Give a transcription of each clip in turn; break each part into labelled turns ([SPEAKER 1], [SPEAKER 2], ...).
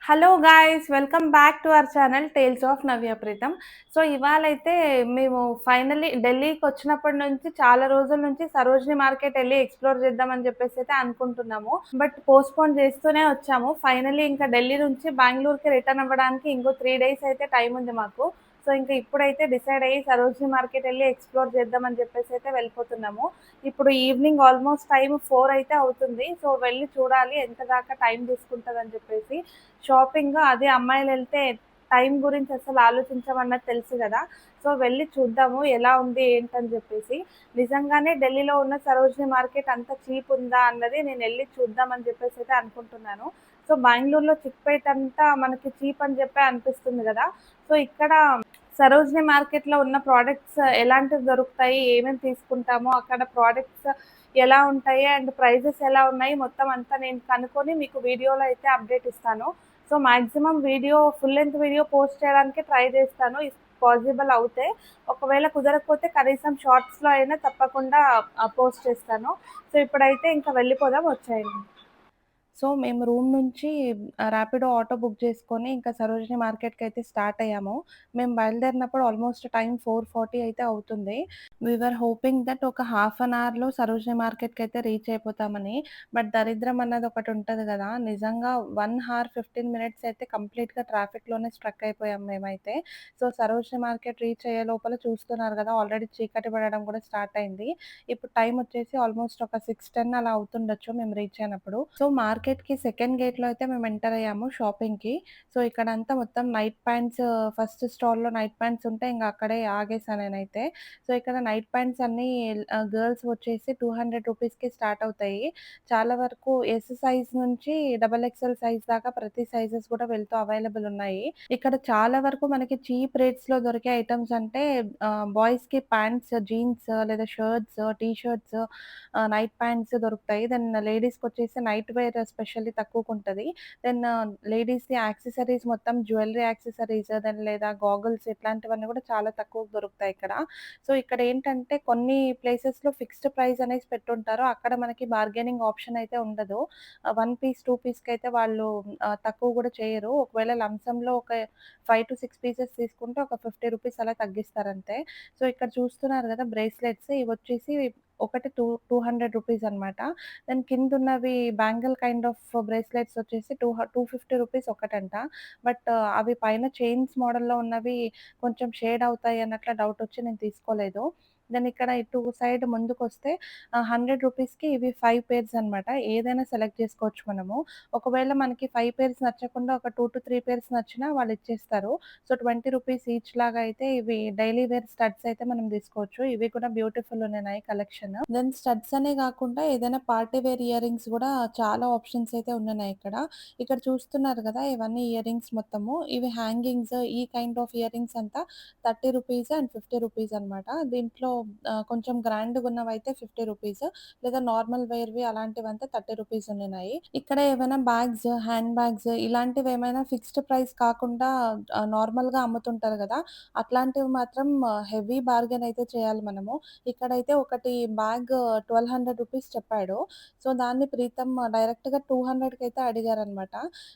[SPEAKER 1] Hello guys! Welcome back to our channel 'tales of Navya Preetham'. So, ఇవాళైతే మేము finally ఢిల్లీకొచ్చినప్పటి నుంచి చాలా రోజుల నుంచి సరోజినీ మార్కెట్ ఎళ్లి ఎక్స్‌ప్లోర్ చేద్దామని చెప్పేసైతే అనుకుంటున్నాము. బట్ పోస్ట్‌పోన్ చేస్తూనే వచ్చాము. ఫైనల్లీ ఇంకా ఢిల్లీ నుంచి బెంగుళూరుకి రిటర్న్ అవ్వడానికి ఇంకో 3 డేస్ అయితే టైమ్ ఉంది మాకు. సో, ఇంక ఇప్పుడైతే డిసైడ్ అయ్యి సరోజినీ మార్కెట్ ఎళ్లి ఎక్స్‌ప్లోర్ చేద్దామని చెప్పేసైతే వెళ్ళిపోతున్నాము. ఇప్పుడు ఈవినింగ్ ఆల్మోస్ట్ టైమ్ 4 అయితే అవుతుంది. సో, వెళ్లి చూడాలి ఎంత దాకా టైం తీసుకుంటదని చెప్పేసి. షాపింగ్ అదే అమ్మాయిలెళ్తే టైం గురించి అసలు ఆలోచించమన్నది తెలుసు గదా! సో, వెళ్లి చూద్దాము ఎలా ఉంది ఏంటని జెప్పేసి. నిజంగానే ఢిల్లీలో ఉన్న సరోజినీ మార్కెట్ అంత చీప్ ఉందా అన్నది నేనెళ్లి చూద్దామని జెప్పేసైతే అనుకుంటున్నాను. సో, బెంగుళూరులో చిక్‌పేట్ అంతా మనకి చీప్ అని జెప్పే అనిపిస్తుంది గదా! సో, ఇక్కడ సరోజినీ మార్కెట్‌లో ఉన్న ప్రొడక్ట్స్ ఎలాంటివి దొరుకుతాయి, ఏమేమి తీసుకుంటాము, అక్కడ ప్రొడక్ట్స్ ఎలా ఉంటాయి అండ్ ప్రైజెస్ ఎలా ఉన్నాయి మొత్తం అంతా నేను కనుక్కొని మీకు వీడియోలో అయితే అప్డేట్ ఇస్తాను. So, maximum video full length video post చేయడానికి ట్రై చేస్తాను. ఇఫ్ పాసిబుల్ అవుతే. ఒకవేళ కుదరకపోతే కనీసం షార్ట్స్‌లో అయినా తప్పకుండా పోస్ట్ చేస్తాను. సో, ఇప్పుడైతే ఇంక వెళ్ళిపోదాం వచ్చేయండి. సో, మేము రూమ్ నుంచి ర్యాపిడో ఆటో బుక్ చేసుకొని ఇంకా సరోజినీ మార్కెట్‌కయితే స్టార్ట్ అయ్యాము. మేము బయలుదేరినప్పుడు ఆల్మోస్ట్ టైం 4:40 అయితే అవుతుంది. వి వర్ హోపింగ్ దట్ ఒక హాఫ్ అన్ అవర్‌లో సరోజినీ మార్కెట్‌కయితే రీచ్ అయిపోతామని. బట్ దరిద్రం అన్నది ఒకటి ఉంటది గదా! నిజంగా 1 హార్ 15 మినిట్స్ అయితే కంప్లీట్‌గా ట్రాఫిక్‌లోనే స్ట్రక్ అయిపోయాం మేమైతే. సో, సరోజినీ మార్కెట్ రీచ్ అయ్యే లోపల చూస్తున్నారు గదా! ఆల్రెడీ చీకటి పడడం కూడా స్టార్ట్ అయింది. ఇప్పుడు టైం వచ్చేసి ఆల్మోస్ట్ ఒక 6:10 అలా అవుతుండొచ్చు మేము రీచ్ అయినప్పుడు. సో, మార్కెట్‌కి సెకండ్ గేట్‌లో అయితే మేము ఎంటర్ అయ్యాము షాపింగ్‌కి. సో, ఇక్కడంతా మొత్తం నైట్ ప్యాంట్స్ ఫస్ట్ స్టాల్‌లో నైట్ ప్యాంట్స్ ఉంటే ఇంక అక్కడే ఆగేసా నేనైతే. సో, ఇక్కడ నైట్ ప్యాంట్స్ అన్నీ గర్ల్స్ వచ్చేసి 200 రూపీస్‌కి స్టార్ట్ అవుతాయి. చాలా వరకు ఎస్ సైజ్ నుంచి డబుల్ ఎక్స్‌ఎల్ సైజ్ దాకా ప్రతి సైజెస్ కూడా వీళ్ళతో అవైలబుల్ ఉన్నాయి. ఇక్కడ చాలా వరకు మనకి చీప్ రేట్స్‌లో దొరికే ఐటెమ్స్ అంటే బాయ్స్‌కి ప్యాంట్స్, జీన్స్ లేదా shirts, T shirts, night pants దొరుకుతాయి. దెన్ లేడీస్‌కొచ్చేసి నైట్ వేర్ స్పెషల్లీ తక్కువకుంటది. దెన్ లేడీస్‌ది యాక్సెసరీస్ మొత్తం జ్యువెల్లరీ యాక్సెసరీస్ దెన్ లేదా గాగుల్స్ ఇట్లాంటివన్నీ కూడా చాలా తక్కువకు దొరుకుతాయి ఇక్కడ. సో, ఇక్కడేంటంటే కొన్ని ప్లేసెస్‌లో ఫిక్స్డ్ ప్రైస్ అనేసి పెట్టుంటారు. అక్కడ మనకి బార్గెనింగ్ ఆప్షన్ అయితే ఉండదు. 1 పీస్, 2 పీస్‌కైతే వాళ్ళు తక్కువ గూడా చేయరు. ఒకవేళ లంసమ్‌లో ఒక 5-6 పీసెస్ తీసుకుంటే ఒక 50 రూపీస్ అలా తగ్గిస్తారంతే. సో, ఇక్కడ చూస్తున్నారు గదా! బ్రేస్లెట్స్ ఇవొచ్చేసి ఒకటి 200 రూపీస్ అనమాట. దెన్ కిందున్నవి బ్యాంగిల్ కైండ్ ఆఫ్ బ్రేస్లెట్స్ వచ్చేసి 250 రూపీస్ ఒకటంట. బట్ అవి పైన చైన్స్ మోడల్‌లో ఉన్నవి కొంచెం షేడ్ అవుతాయి అన్నట్లు డౌటొచ్చి నేను తీసుకోలేదు. దెన్ ఇక్కడ ఇటు సైడ్ ముందుకొస్తే 100 రూపీస్‌కి ఇవి 5 పెయిర్స్ అనమాట. ఏదైనా సెలెక్ట్ చేసుకోవచ్చు మనము. ఒకవేళ మనకి 5 పెయిర్స్ నచ్చకుండా ఒక 2-3 పెయిర్స్ నచ్చినా వాళ్ళిచ్చేస్తారు. సో, 20 రూపీస్ ఈచ్ లాగా అయితే ఇవి డైలీ వేర్ స్టడ్స్ అయితే మనం తీసుకోవచ్చు. ఇవి కూడా బ్యూటిఫుల్ ఉన్నాయి కలెక్షన్. దెన్ స్టడ్స్ అనే కాకుండా ఏదైనా పార్టీ వేర్ ఇయర్ రింగ్స్ కూడా చాలా ఆప్షన్స్ అయితే ఉన్నాయి ఇక్కడ. ఇక్కడ చూస్తున్నారు కదా! ఇవన్నీ ఇయర్ రింగ్స్ మొత్తము. ఇవి హ్యాంగింగ్స్ ఈ కైండ్ ఆఫ్ ఇయర్ రింగ్స్ అంతా 30 రూపీస్ అండ్ 50 రూపీస్ అనమాట. దీంట్లో కొంచెం గ్రాండ్‌గున్నవైతే 50 రూపీస్ లేదా నార్మల్ వేర్‌వి అలాంటివంతా 30 రూపీస్ ఉండినాయి. ఇక్కడ ఏవైనా బ్యాగ్స్, హ్యాండ్ బ్యాగ్స్ ఇలాంటివేమైనా ఫిక్స్డ్ ప్రైస్ కాకుండా నార్మల్‌గా అమ్ముతుంటారు గదా! అట్లాంటివి మాత్రం హెవీ బార్గెన్ అయితే చేయాలి మనము. ఇక్కడైతే ఒకటి బ్యాగ్ 1200 రూపీస్ చెప్పాడు. సో, దాన్ని ప్రీతమ్ డైరెక్ట్‌గా 200కైతే అడిగారనమాట.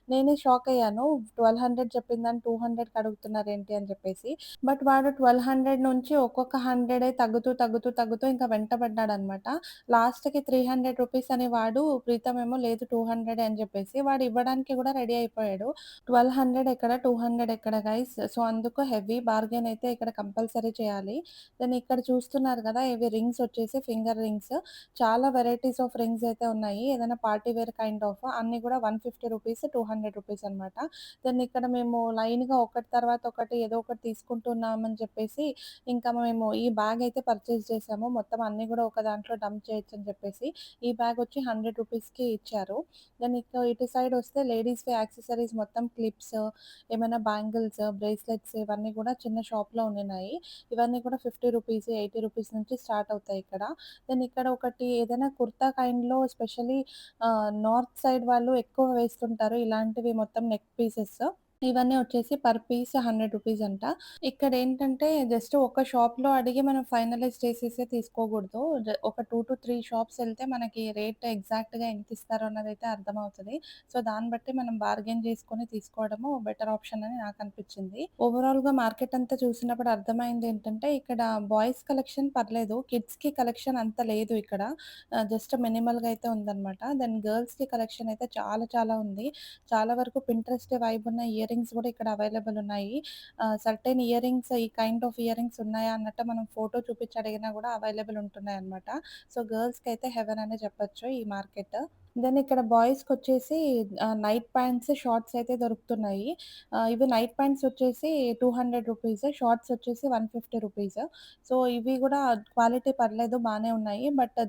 [SPEAKER 1] నేనే షాక్ అయ్యాను. 1200 చెప్పిన దాన్ని 200కి అడుగుతున్నారేంటి అని చెప్పేసి. బట్ వాడు 1200 నుంచి ఒక్కొక్క 100 తగ్గుతూ ఇంకా వెంటబడ్డాడనమాట. లాస్ట్‌కి 300 రూపీస్ అని వాడు ప్రీతమ్ ఏమో లేదు 200 అని చెప్పేసి వాడు ఇవ్వడానికి గూడా రెడీ అయిపోయాడు. 1200 ఎక్కడ, 200 ఎక్కడ గైస్. సో, అందుకు హెవీ బార్గెన్ అయితే ఇక్కడ కంపల్సరీ చేయాలి. దెన్ ఇక్కడ చూస్తున్నారు గదా! ఇవి రింగ్స్ వచ్చేసి ఫింగర్ రింగ్స్. చాలా వెరైటీస్ ఆఫ్ రింగ్స్ అయితే ఉన్నాయి. ఏదైనా పార్టీ వేర్ కైండ్ ఆఫ్ అన్నీ గూడా 150 రూపీస్, 200 రూపీస్ అనమాట. దెన్ ఇక్కడ మేము లైన్‌గా ఒకటి తర్వాత ఒకటి ఏదో ఒకటి తీసుకుంటున్నామని చెప్పేసి, ఇంకా మేము ఈ బ్యాగ్ అయితే పర్చేస్ చేసాము. మొత్తం అన్నీ గూడా ఒక దాంట్లో డంప్ చేయొచ్చని చెప్పేసి. ఈ బ్యాగ్ వచ్చి 100 రూపీస్‌కి ఇచ్చారు. దెన్ ఇటు సైడ్ వస్తే లేడీస్‌వి యాక్సెసరీస్ మొత్తం క్లిప్స్, ఏమైనా బ్యాంగిల్స్, బ్రేస్లెట్స్ ఇవన్నీ కూడా చిన్న షాప్‌లో ఉండినాయి. ఇవన్నీ కూడా 50 రూపీస్, 80 రూపీస్ నుంచి స్టార్ట్ అవుతాయి ఇక్కడ. దెన్ ఇక్కడ ఒకటి ఏదైనా కుర్తా కైండ్‌లో స్పెషల్లీ నార్త్ సైడ్ వాళ్ళు ఎక్కువ వేస్తుంటారు ఇలాంటివి మొత్తం నెక్ పీసెస్. ఇవన్నీ వచ్చేసి పర్ పీస్ రూ. 100 అంట. ఇక్కడేంటంటే జస్ట్ ఒక షాప్‌లో అడిగి మనం ఫైనలైజ్ చేసేసే తీసుకోకూడదు. ఒక 2-3 షాప్స్ ఎళ్తే మనకి రేట్ ఎగ్జాక్ట్‌గా ఎంతిస్తారో అన్నదైతే అర్థమవుతది. సో, దాన్ని బట్టి మనం బార్గెయిన్ చేసుకొని తీసుకోవడము బెటర్ ఆప్షన్ అని నాకనిపిచ్చింది. ఓవరాల్‌గా మార్కెట్ అంతా చూసినప్పుడు అర్థమైందేంటంటే, ఇక్కడ బాయ్స్ కలెక్షన్ పర్లేదు. కిడ్స్‌కి కలెక్షన్ అంత లేదు ఇక్కడ. జస్ట్ మినిమల్‌గా అయితే ఉందనమాట. దెన్ గర్ల్స్‌కి కలెక్షన్ అయితే చాలా చాలా ఉంది. చాలా వరకు పింట్రెస్ట్ వైబ్ ఉన్న ఇయర్ రింగ్స్ గూడా ఇక్కడ అవైలబుల్ ఉన్నాయి. సర్టెన్ ఇయర్ రింగ్స్ ఈ కైండ్ ఆఫ్ ఇయర్ రింగ్స్ ఉన్నాయా అన్నట్టు మనం ఫోటో చూపిచ్చి అడిగినా గూడా అవైలబుల్ ఉంటున్నాయన్నమాట. సో, గర్ల్స్‌కైతే హెవెన్ అనే చెప్పొచ్చు ఈ మార్కెట్. దెన్ ఇక్కడ బాయ్స్‌కొచ్చేసి నైట్ ప్యాంట్స్, షార్ట్స్ అయితే దొరుకుతున్నాయి. ఇవి నైట్ ప్యాంట్స్ వచ్చేసి రూ. 200, షార్ట్స్ వచ్చేసి రూ. 150. సో, ఇవి గూడా క్వాలిటీ పర్లేదు బానే ఉన్నాయి. బట్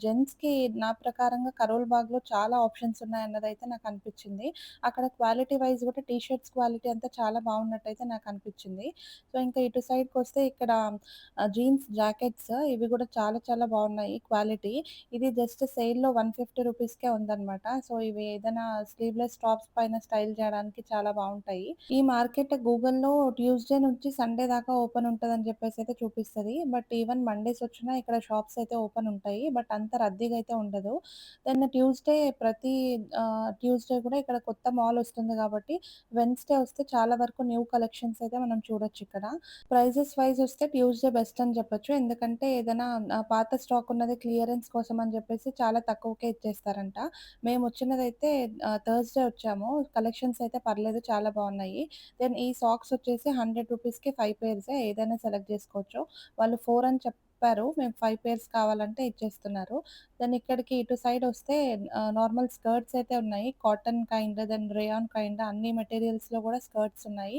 [SPEAKER 1] జెంట్స్‌కి నా ప్రకారంగా కరోల్ బాగ్‌లో చాలా ఆప్షన్స్ ఉన్నాయన్నదైతే నాకనిపిచ్చింది. అక్కడ క్వాలిటీ వైస్ గూడా టీ షర్ట్స్ క్వాలిటీ అంతా చాలా బావున్నట్టయితే నాకనిపిచ్చింది. సో, ఇంకా ఇటు సైడ్‌కొస్తే ఇక్కడ జీన్స్ జాకెట్స్ ఇవి గూడా చాలా చాలా బావున్నాయి క్వాలిటీ. ఇది జస్ట్ సేల్‌లో రూ. 150కే ఉందనమాట. సో, ఇవి ఏదైనా స్లీవ్‌లెస్ టాప్స్ పైన స్టైల్ జేయడానికి చాలా బావుంటాయి. ఈ మార్కెట్ గూగుల్‌లో ట్యూస్‌డే నుంచి సండే దాకా ఓపెన్ ఉంటదని జెప్పేసయితే చూపిస్తది. బట్ ఈవెన్ మండేస్ వచ్చినా ఇక్కడ షాప్స్ అయితే ఓపెన్ ఉంటాయి. బట్ అంత రద్దీగా అయితే ఉండదు. దెన్ ట్యూస్‌డే కూడా ఇక్కడ కొత్త మాల్ ఒస్తుంది గాబట్టి, వెడ్నెస్‌డే వస్తే చాలా వరకు న్యూ కలెక్షన్స్ అయితే మనం చూడొచ్చిక్కడ. ప్రైజెస్ వైస్ వస్తే ట్యూస్‌డే బెస్ట్ అని చెప్పొచ్చు. ఎందుకంటే ఏదైనా పాత స్టాక్ ఉన్నది క్లియరెన్స్ కోసం అని జెప్పేసి చాలా తక్కువకే ఇచ్చేస్తారంట. మేమొచ్చినదైతే థర్స్‌డే వచ్చాము. కలెక్షన్స్ అయితే పర్లేదు చాలా బావున్నాయి. దెన్ ఈ సాక్స్ వచ్చేసి రూ. 100కి 5 పెయిర్సే ఏదైనా సెలెక్ట్ జేసుకోవచ్చు. వాళ్ళు 4 అని చెప్పారు. మేము 5 పెయిర్స్ కావాలంటే ఇచ్చేస్తున్నారు. దెన్ ఇక్కడికి ఇటు సైడొస్తే నార్మల్ స్కర్ట్స్ అయితే ఉన్నాయి. Cotton kind, then rayon kind అన్ని మెటీరియల్స్‌లో గూడా స్కర్ట్స్ ఉన్నాయి.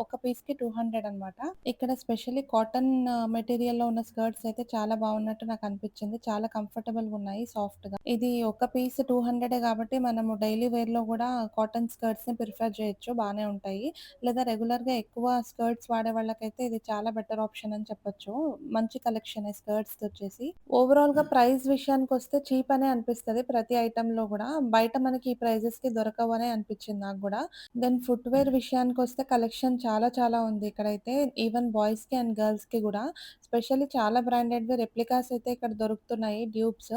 [SPEAKER 1] ఒక పీస్‌కి 200 అనమాట. ఇక్కడ స్పెషల్లీ కాటన్ మెటీరియల్‌లో ఉన్న స్కర్ట్స్ అయితే చాలా బావున్నట్టు నాకనిపిచ్చింది. చాలా కంఫర్టబుల్‌గున్నాయి సాఫ్ట్‌గా. ఇది ఒక పీస్ 200 గాబట్టి మనము డైలీ వేర్‌లో గూడా కాటన్ స్కర్ట్స్‌ని ప్రిఫర్ జేయొచ్చు. బానే ఉంటాయి. లేదా రెగ్యులర్‌గా ఎక్కువ స్కర్ట్స్ వాడే వాళ్ళకైతే ఇది చాలా బెటర్ ఆప్షన్ అని చెప్పొచ్చు. మంచి కలెక్షనే స్కర్ట్స్‌దొచ్చేసి. ఓవరాల్‌గా ప్రైస్ విషయానికొస్తే చీప్ అనే అనిపిస్తది ప్రతి ఐటెమ్‌లో గూడా. బయట మనకి ఈ ప్రైజెస్‌కి దొరకవనే అనిపిచ్చింది నాకు గూడా. దెన్ ఫుట్‌వేర్ విషయానికొస్తే కలెక్షన్ చాలా చాలా ఉంది ఇక్కడైతే. ఈవెన్ బాయ్స్‌కి అండ్ గర్ల్స్‌కి గూడా. స్పెషల్లీ చాలా బ్రాండెడ్‌వి రెప్లికాస్ అయితే ఇక్కడ దొరుకుతున్నాయి డ్యూప్స్.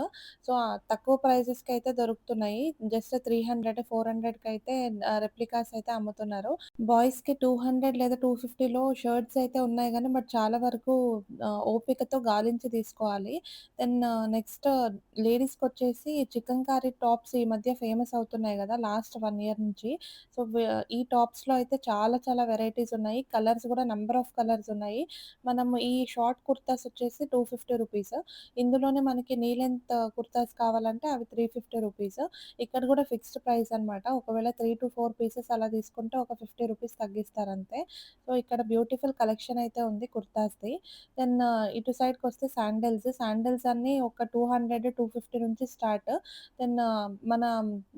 [SPEAKER 1] సో, తక్కువ ప్రైజెస్‌కయితే దొరుకుతున్నాయి. జస్ట్ 300, 400కయితే రెప్లికాస్ అయితే అమ్ముతున్నారు. బాయ్స్‌కి 200 లేదా 250లో షర్ట్స్ అయితే ఉన్నాయి గానీ, బట్ చాలా వరకు ఓపికతో గాలించి తీసుకోవాలి. దెన్ నెక్స్ట్ లేడీస్‌కొచ్చేసి చికన్కారీ టాప్స్ ఈ మధ్య ఫేమస్ అవుతున్నాయి గదా! లాస్ట్ 1 ఇయర్ నుంచి. సో, ఈ టాప్స్‌లో అయితే చాలా చాలా వెరైటీస్ ఉన్నాయి. కలర్స్ గూడా నంబర్ ఆఫ్ కలర్స్ ఉన్నాయి. మనము ఈ షార్ట్ కుర్తాస్ వచ్చేసి రూ. 250. ఇందులోనే మనకి నీ లెంత్ కుర్తాస్ కావాలంటే అవి రూ. 350. ఇక్కడ గూడా ఫిక్స్డ్ ప్రైస్ అనమాట. ఒకవేళ 3-4 పీసెస్ అలా తీసుకుంటే ఒక రూ. 50 తగ్గిస్తారంతే. సో, ఇక్కడ బ్యూటిఫుల్ కలెక్షన్ అయితే ఉంది కుర్తాస్‌ది. దెన్ ఇటు సైడ్‌కొస్తే శాండిల్స్ అన్నీ ఒక 200, 250 నుంచి స్టార్ట్. దెన్ మన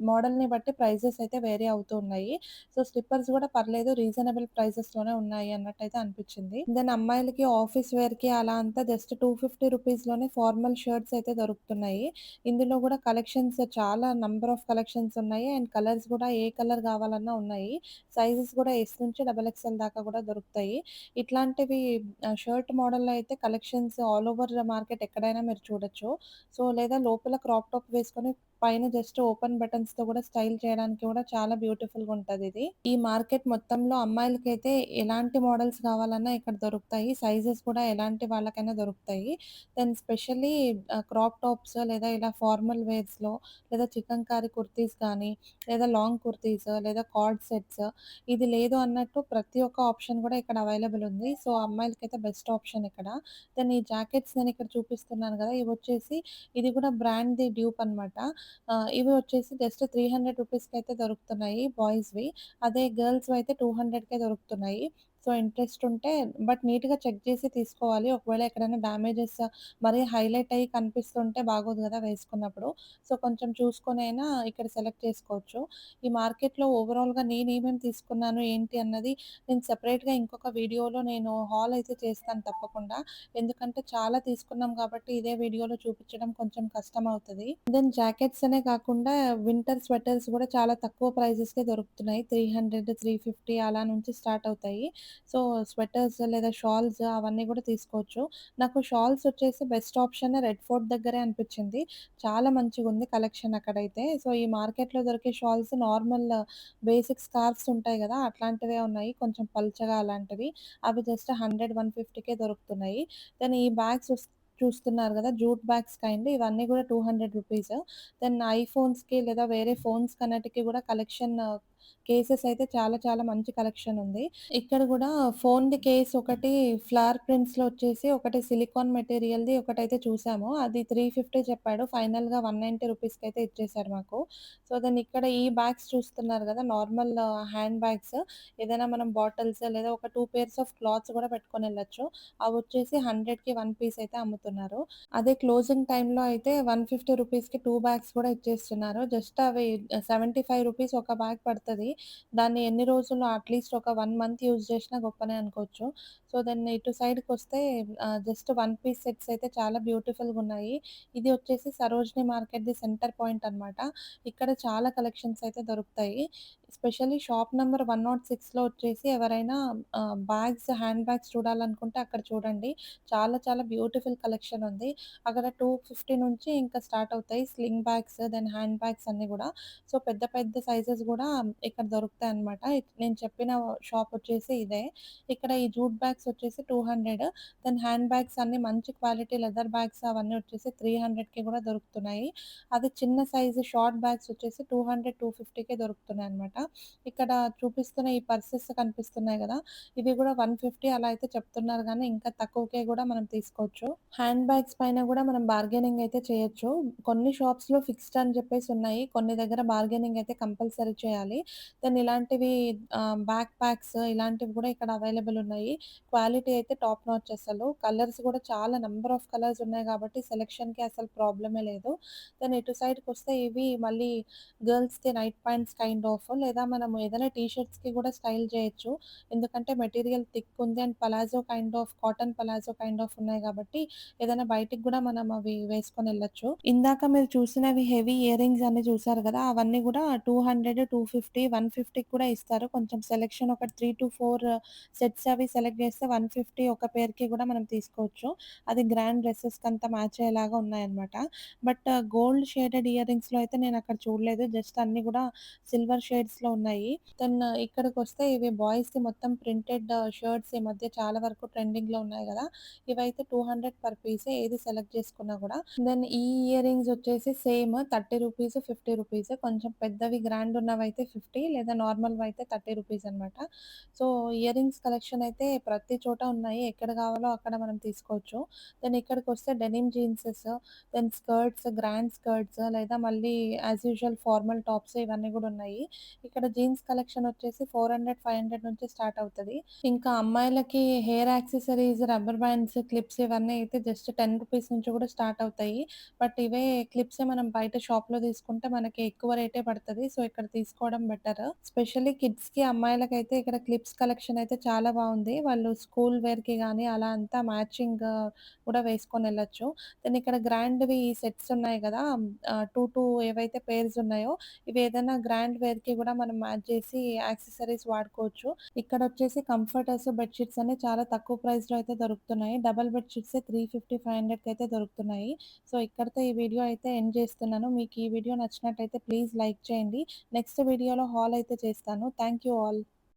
[SPEAKER 1] మోడల్‌ని బట్టి ప్రైజెస్ అయితే వేరీ అవుతూ ఉన్నాయి. సో, స్లిప్పర్స్ గూడా పర్లేదు రీజనబుల్ ప్రైజెస్‌లోనే ఉన్నాయి అన్నట్టయితే అనిపిచ్చింది. దెన్ అమ్మాయిలకి ఆఫీస్ వేర్‌కి అలా అంతా జస్ట్ రూ. 250లోనే ఫార్మల్ షర్ట్స్ అయితే దొరుకుతున్నాయి. ఇందులో గూడా కలెక్షన్స్ చాలా నంబర్ ఆఫ్ కలెక్షన్స్ ఉన్నాయి. అండ్ కలర్స్ గూడా ఏ కలర్ గావాలన్నా ఉన్నాయి. సైజెస్ గూడా ఎస్ నుంచి డబుల్ ఎక్స్‌ఎల్ దాకా గూడా దొరుకుతాయి. ఇట్లాంటివి షర్ట్ మోడల్‌లో అయితే కలెక్షన్స్ ఆల్ ఓవర్ మార్కెట్ ఎక్కడైనా మీరు చూడొచ్చు. సో, లేదా లోపల క్రాప్ టాప్ వేసుకొని పైన జస్ట్ ఓపెన్ బటన్స్‌తో గూడా స్టైల్ చేయడానికి గూడా చాలా బ్యూటిఫుల్‌గా ఉంటదిది. ఈ మార్కెట్ మొత్తంలో అమ్మాయిలకైతే ఎలాంటి మోడల్స్ కావాలన్నా ఇక్కడ దొరుకుతాయి. సైజెస్ కూడా ఎలాంటి వాళ్ళకైనా దొరుకుతాయి. దెన్ స్పెషల్లీ క్రాప్ టాప్స్ లేదా ఇలా ఫార్మల్ వేర్స్‌లో లేదా చికన్కారీ కుర్తీస్ కానీ, లేదా లాంగ్ కుర్తీస్ లేదా కార్డ్ సెట్స్ ఇది లేదు అన్నట్టు ప్రతి ఒక్క ఆప్షన్ గూడా ఇక్కడ అవైలబుల్ ఉంది. సో, అమ్మాయిలకైతే బెస్ట్ ఆప్షన్ ఇక్కడ. దెన్ ఈ జాకెట్స్ నేనిక్కడ చూపిస్తున్నాను గదా! ఇవొచ్చేసి ఇది గూడా బ్రాండ్‌ది డ్యూప్ అనమాట. ఇవి వచ్చేసి జస్ట్ రూ. 300 అయితే దొరుకుతున్నాయి బాయ్స్‌వి. అదే గర్ల్స్‌వయితే 200కే దొరుకుతున్నాయి. సో, ఇంట్రెస్ట్ ఉంటే బట్ నీట్‌గా చెక్ చేసి తీసుకోవాలి. ఒకవేళ ఎక్కడైనా డ్యామేజెస్ మరీ హైలైట్ అయ్యి కనిపిస్తుంటే బాగోదు గదా! వేసుకున్నప్పుడు. సో, కొంచెం చూసుకొనైనా ఇక్కడ సెలెక్ట్ చేసుకోవచ్చు. ఈ మార్కెట్‌లో ఓవరాల్‌గా నేనేమేమి తీసుకున్నాను, ఏంటి అన్నది నేను సెపరేట్‌గా ఇంకొక వీడియోలో నేను హాల్ అయితే చేస్తాను తప్పకుండా. ఎందుకంటే చాలా తీసుకున్నాం కాబట్టి ఇదే వీడియోలో చూపించడం కొంచెం కష్టమవుతది. దెన్ జాకెట్స్ అనే కాకుండా వింటర్ స్వెటర్స్ గూడా చాలా తక్కువ ప్రైజెస్‌కే దొరుకుతున్నాయి. 300, 350 అలా నుంచి స్టార్ట్ అవుతాయి. సో, స్వెటర్స్ లేదా షాల్స్ అవన్నీ గూడా తీసుకోవచ్చు. నాకు షాల్స్ వచ్చేసి బెస్ట్ ఆప్షన్ రెడ్ ఫోర్ట్ దగ్గరే అనిపిచ్చింది. చాలా మంచిగుంది కలెక్షన్ అక్కడైతే. సో, ఈ మార్కెట్‌లో దొరికే షాల్స్ నార్మల్ బేసిక్ స్కార్ఫ్స్ ఉంటాయి గదా! అట్లాంటివే ఉన్నాయి. కొంచెం పల్చగా అలాంటివి. అవి జస్ట్ 100, 150కే దొరుకుతున్నాయి. దెన్ ఈ బ్యాగ్స్ చూస్తున్నారు గదా! జూట్ బ్యాగ్స్ కైండ్ ఇవన్నీ గూడా రూ. 200. దెన్ ఐఫోన్స్‌కి లేదా వేరే ఫోన్స్ కన్నిటికి గూడా కలెక్షన్ కేసెస్ అయితే చాలా చాలా మంచి కలెక్షన్ ఉంది. ఇక్కడ గూడా ఫోన్‌ది కేస్ ఒకటి ఫ్లవర్ ప్రింట్స్‌లో వచ్చేసి ఒకటి సిలికాన్ మెటీరియల్‌ది ఒకటైతే చూసాము. అది 350 చెప్పాడు. ఫైనల్‌గా 190 రూపీస్‌కైతే ఇచ్చేసారు మాకు. సో, దెన్ ఇక్కడ ఈ బ్యాగ్స్ చూస్తున్నారు గదా! నార్మల్ హ్యాండ్ బ్యాగ్స్ ఏదైనా మనం బాటిల్స్ లేదా ఒక 2 పెయిర్స్ ఆఫ్ క్లాత్స్ గూడా పెట్టుకొనెళ్ళొచ్చు. అవొచ్చేసి 100కి 1 పీస్ అయితే అమ్ముతున్నారు. అదే క్లోజింగ్ టైమ్‌లో అయితే 150 రూపీస్‌కి 2 బ్యాగ్స్ కూడా ఇచ్చేస్తున్నారు. జస్ట్ అవి 75 రూపీస్ ఒక బ్యాగ్ పడతది. దాన్ని ఎన్ని రోజులు అట్‌లీస్ట్ ఒక 1 మంత్ యూజ్ చేసినా గొప్పనే అనుకోవచ్చు. సో, దెన్ ఇటు సైడ్‌కొస్తే జస్ట్ 1 పీస్ సెట్స్ అయితే చాలా బ్యూటిఫుల్‌గున్నాయి. ఇది వచ్చేసి సరోజినీ మార్కెట్‌ది సెంటర్ పాయింట్ అనమాట. ఇక్కడ చాలా కలెక్షన్స్ అయితే దొరుకుతాయి. ఎస్పెషల్లీ షాప్ నంబర్ 106లో వచ్చేసి ఎవరైనా బ్యాగ్స్, హ్యాండ్ బ్యాగ్స్ చూడాలనుకుంటే అక్కడ చూడండి. చాలా చాలా బ్యూటిఫుల్ కలెక్షన్ ఉంది. అక్కడ 250 నుంచి ఇంకా స్టార్ట్ అవుతాయి. Sling bags, then hand bags అన్నీ గూడా. సో, పెద్ద పెద్ద సైజెస్ గూడా ఇక్కడ దొరుకుతాయన్నమాట. నేను చెప్పిన షాప్ వచ్చేసి ఇదే. ఇక్కడ ఈ జూట్ బ్యాగ్స్ వచ్చేసి 200. దెన్ హ్యాండ్ బ్యాగ్స్ అన్నీ మంచి క్వాలిటీ లెదర్ బ్యాగ్స్ అవన్నీ వచ్చేసి 300కి గూడా దొరుకుతున్నాయి. అది చిన్న సైజు షార్ట్ బ్యాగ్స్ వచ్చేసి 200, 250కే దొరుకుతున్నాయన్నమాట. ఇక్కడ చూపిస్తున్న ఈ పర్సెస్ కనిపిస్తున్నాయి గదా! ఇవి గూడా 150 అలా అయితే చెప్తున్నారు గానీ, ఇంకా తక్కువకే గూడా మనం తీసుకోవచ్చు. హ్యాండ్ బ్యాగ్స్ పైన గూడా మనం బార్గెనింగ్ అయితే చేయొచ్చు. కొన్ని షాప్స్‌లో ఫిక్స్డ్ అని జెప్పేసి ఉన్నాయి. కొన్ని దగ్గర బార్గెనింగ్ అయితే కంపల్సరీ చేయాలి. దెన్ ఇలాంటివి బ్యాక్ ప్యాక్స్ ఇలాంటివి గూడా ఇక్కడ అవైలబుల్ ఉన్నాయి. క్వాలిటీ అయితే టాప్ నాచ్ అసలు. కలర్స్ గూడా చాలా నంబర్ ఆఫ్ కలర్స్ ఉన్నాయి గాబట్టి సెలక్షన్‌కి అసలు ప్రాబ్లమే లేదు. దెన్ ఇటు సైడ్‌కొస్తే ఇవి మళ్ళీ గర్ల్స్‌కి నైట్ ప్యాంట్స్ కైండ్ ఆఫ్ లేదా మనము ఏదైనా టీ షర్ట్స్‌కి గూడా స్టైల్ జేయొచ్చు. ఎందుకంటే మెటీరియల్ థిక్ ఉంది and palazzo kind of cotton palazzo kind of ఉన్నాయి గాబట్టి ఏదైనా బయటికి గూడా మనం అవి వేసుకొనెళ్ళొచ్చు. ఇందాక మీరు చూసినవి హెవీ ఇయర్ రింగ్స్ అన్నీ చూసారు గదా! అవన్నీ గూడా 200, 250, 150కి కూడా ఇస్తారు. కొంచెం సెలక్షన్ ఒక 3-4 సెట్స్ అవి సెలెక్ట్ జేస్తే 150 ఒక పెయిర్‌కి గూడా మనం తీసుకోవచ్చు. అది గ్రాండ్ డ్రెసెస్‌కంతా మ్యాచ్ అయ్యేలాగా ఉన్నాయన్నమాట. బట్ గోల్డ్ షేడెడ్ ఇయర్ రింగ్స్‌లో అయితే నేనక్కడ చూడలేదు. జస్ట్ అన్నీ గూడా సిల్వర్ షేడ్స్‌లో ఉన్నాయి. దెన్ ఇక్కడికొస్తే ఇవి బాయ్స్‌ది మొత్తం ప్రింటెడ్ షర్ట్స్ ఈ మధ్య చాలా వరకు ట్రెండింగ్‌లో ఉన్నాయి గదా! ఇవైతే 200 పర్ పీసే ఏది సెలెక్ట్ చేసుకున్నా గూడా. దెన్ ఈ ఇయర్ రింగ్స్ వచ్చేసి సేమ్ రూ. 30, రూ. 50 కొంచెం పెద్దవి గ్రాండ్ ఉన్నవైతే 50 లేదా నార్మల్‌వైతే రూ. 30 అనమాట. సో, ఇయర్ రింగ్స్ కలెక్షన్ అయితే ప్రతి చోట ఉన్నాయి. ఎక్కడ కావాలో అక్కడ మనం తీసుకోవచ్చు. Then ఇక్కడికొస్తే denim జీన్సెస్, then skirts, grand skirts లేదా మళ్ళీ యాజ్ యూజువల్ ఫార్మల్ టాప్స్ ఇవన్నీ గూడా ఉన్నాయి. ఇక్కడ జీన్స్ కలెక్షన్ వచ్చేసి 400, 500 నుంచి స్టార్ట్ అవుతది. ఇంకా అమ్మాయిలకి hair accessories, rubber bands, clips ఇవన్నీ అయితే జస్ట్ రూ. 10 నుంచి కూడా స్టార్ట్ అవుతాయి. బట్ ఇవే క్లిప్సే మనం బయట షాప్‌లో తీసుకుంటే మనకి ఎక్కువ రేటే పడతది. సో, ఇక్కడ తీసుకోవడం బెటర్. స్పెషల్లీ కిడ్స్‌కి, అమ్మాయిలకైతే ఇక్కడ క్లిప్స్ కలెక్షన్ అయితే చాలా బావుంది. వాళ్ళు స్కూల్ వేర్‌కి గానీ అలా అంతా మ్యాచింగ్ కూడా వేసుకొనెళ్ళొచ్చు. దెన్ ఇక్కడ గ్రాండ్‌వి సెట్స్ ఉన్నాయి గదా! 2 ఏవైతే పెయిర్స్ ఉన్నాయో ఇవి ఏదైనా గ్రాండ్ వేర్‌కి గూడా మనం మ్యాచ్ చేసి యాక్సెసరీస్ వాడుకోవచ్చు. ఇక్కడొచ్చేసి కంఫర్టర్స్, బెడ్ షీట్స్ అన్ని చాలా తక్కువ ప్రైస్‌లో అయితే దొరుకుతున్నాయి. డబుల్ బెడ్ షీట్సే 350, 500కి అయితే దొరుకుతున్నాయి. సో, ఇక్కడితో ఈ వీడియో అయితే ఎండ్ చేస్తున్నాను. మీకు ఈ వీడియో నచ్చినట్టయితే ప్లీజ్ లైక్ చేయండి. నెక్స్ట్ వీడియోలో హాల్ అయితే చేస్తాను. Thank you all.